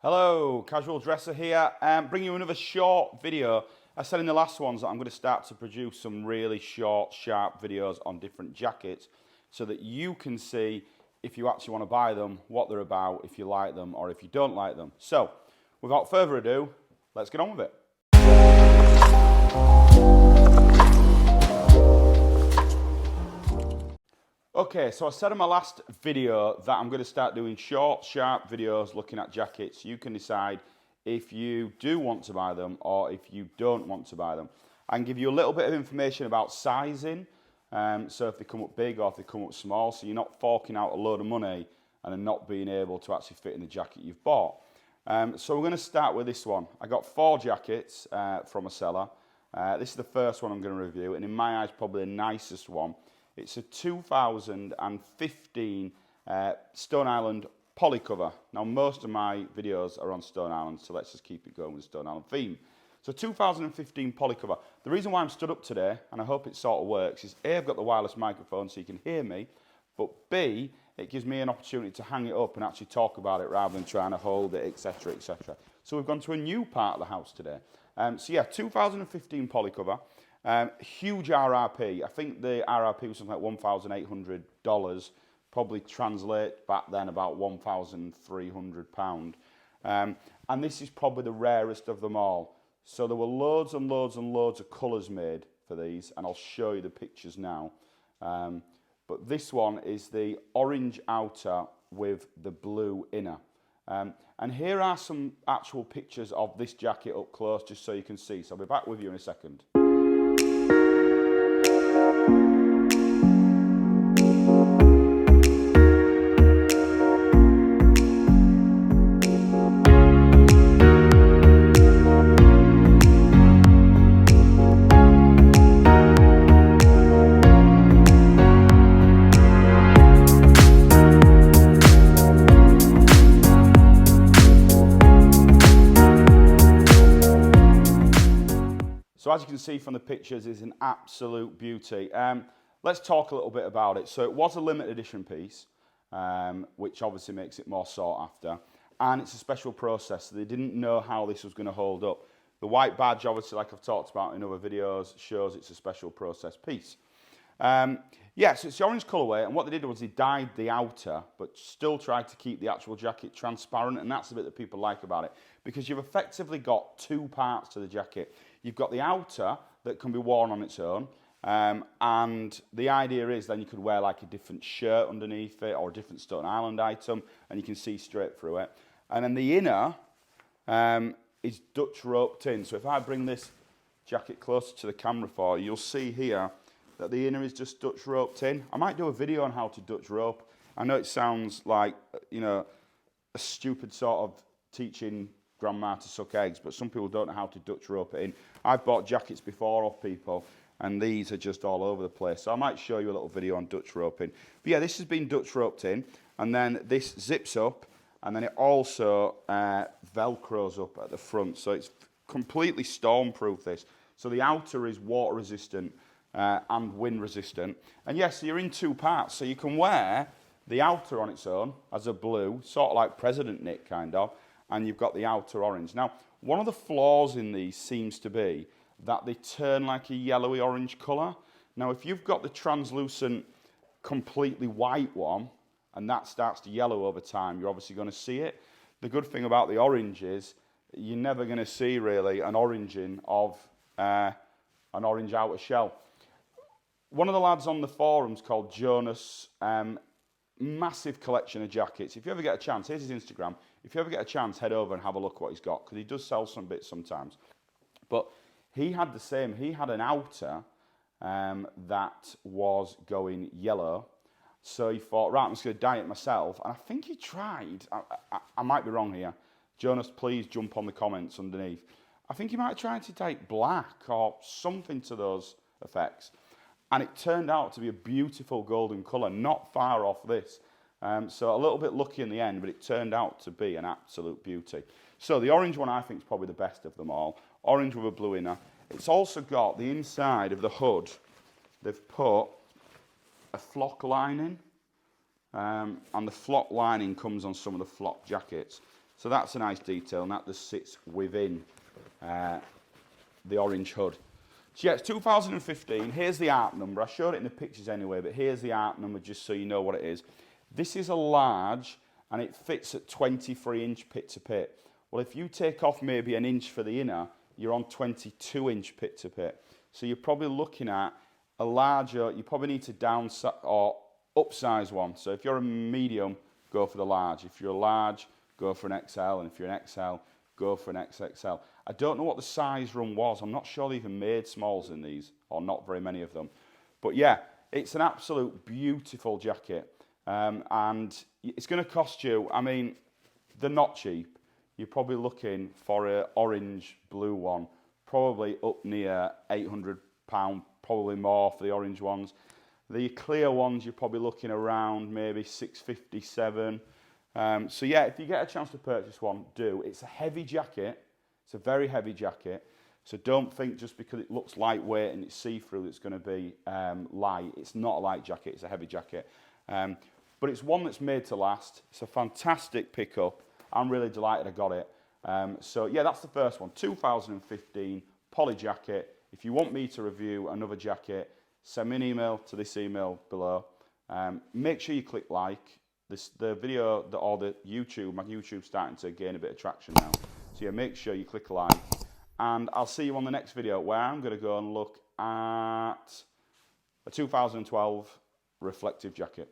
Hello, Casual Dresser here, bringing you another short video. I said in the last ones that I'm going to start to produce some really short, sharp videos on different jackets so that you can see if you actually want to buy them, what they're about, if you like them or if you don't like them. So, without further ado, let's get on with it. Okay, so I said in my last video that I'm going to start doing short, sharp videos looking at jackets. You can decide if you do want to buy them or if you don't want to buy them. I can give you a little bit of information about sizing, so if they come up big or if they come up small, so you're not forking out a load of money and then not being able to actually fit in the jacket you've bought. So we're going to start with this one. I got 4 jackets from a seller. This is the first one I'm going to review, and in my eyes probably the nicest one. It's a 2015 Stone Island poly cover. Now, most of my videos are on Stone Island, so let's just keep it going with the Stone Island theme. So 2015 poly cover. The reason why I'm stood up today, and I hope it sort of works, is A, I've got the wireless microphone so you can hear me, but B, it gives me an opportunity to hang it up and actually talk about it rather than trying to hold it, etc., etc. So we've gone to a new part of the house today. So yeah, 2015 poly cover. Huge RRP. I think the RRP was something like $1,800. Probably translate back then about £1,300. And this is probably the rarest of them all. So there were loads and loads and loads of colours made for these, and I'll show you the pictures now. But this one is the orange outer with the blue inner. And here are some actual pictures of this jacket up close, just so you can see. So I'll be back with you in a second. So as you can see from the pictures, it's an absolute beauty. Let's talk a little bit about it. So it was a limited edition piece, which obviously makes it more sought after. And it's a special process. So they didn't know how this was going to hold up. The white badge, obviously, like I've talked about in other videos, shows it's a special process piece. Yeah, so it's the orange colourway, and what they did was they dyed the outer, but still tried to keep the actual jacket transparent, and that's the bit that people like about it, because you've effectively got 2 parts to the jacket. You've got the outer that can be worn on its own, and the idea is then you could wear like a different shirt underneath it or a different Stone Island item, and you can see straight through it. And then the inner is Dutch roped in. So if I bring this jacket closer to the camera for you, you'll see here that the inner is just Dutch roped in. I might do a video on how to Dutch rope. I know it sounds like, you know, a stupid sort of teaching grandma to suck eggs, but some people don't know how to Dutch rope it in. I've bought jackets before off people, and these are just all over the place. So I might show you a little video on Dutch roping. But yeah, this has been Dutch roped in, and then this zips up, and then it also Velcros up at the front. So it's completely stormproof, this. So the outer is water resistant and wind resistant. And yes, you're in 2 parts, so you can wear the outer on its own as a blue, sort of like President Nick kind of, and you've got the outer orange. Now, one of the flaws in these seems to be that they turn like a yellowy orange colour. Now, if you've got the translucent, completely white one, and that starts to yellow over time, you're obviously going to see it. The good thing about the orange is you're never going to see really an oranging of an orange outer shell. One of the lads on the forums called Jonas, massive collection of jackets. If you ever get a chance, here's his Instagram. If you ever get a chance, head over and have a look what he's got, because he does sell some bits sometimes. But he had the same. He had an outer that was going yellow. So he thought, right, I'm just going to dye it myself. And I think he tried. I might be wrong here. Jonas, please jump on the comments underneath. I think he might have tried to dye it black or something to those effects. And it turned out to be a beautiful golden colour, not far off this. So a little bit lucky in the end, but it turned out to be an absolute beauty. So the orange one I think is probably the best of them all. Orange with a blue inner. It's also got the inside of the hood. They've put a flock lining, and the flock lining comes on some of the flock jackets. So that's a nice detail, and that just sits within the orange hood. So yeah, it's 2015. Here's the ARP number. I showed it in the pictures anyway, but here's the ARP number just so you know what it is. This is a large, and it fits at 23-inch pit to pit. Well, if you take off maybe an inch for the inner, you're on 22-inch pit to pit. So you're probably looking at a larger, you probably need to downsize or upsize one. So if you're a medium, go for the large. If you're a large, go for an XL. And if you're an XL, go for an XXL. I don't know what the size run was. I'm not sure they even made smalls in these, or not very many of them. But yeah, it's an absolute beautiful jacket. And it's going to cost you, I mean, they're not cheap. You're probably looking for an orange blue one, probably up near £800, probably more for the orange ones. The clear ones, you're probably looking around maybe 657. So yeah, if you get a chance to purchase one, do. It's a heavy jacket. It's a very heavy jacket. So don't think just because it looks lightweight and it's see-through it's going to be light. It's not a light jacket, it's a heavy jacket. But it's one that's made to last. It's a fantastic pickup. I'm really delighted I got it. So yeah, that's the first one. 2015 poly jacket. If you want me to review another jacket, send me an email to this email below. Make sure you click like. The video or the YouTube, my YouTube's starting to gain a bit of traction now. So yeah, make sure you click like. And I'll see you on the next video where I'm going to go and look at a 2012 reflective jacket.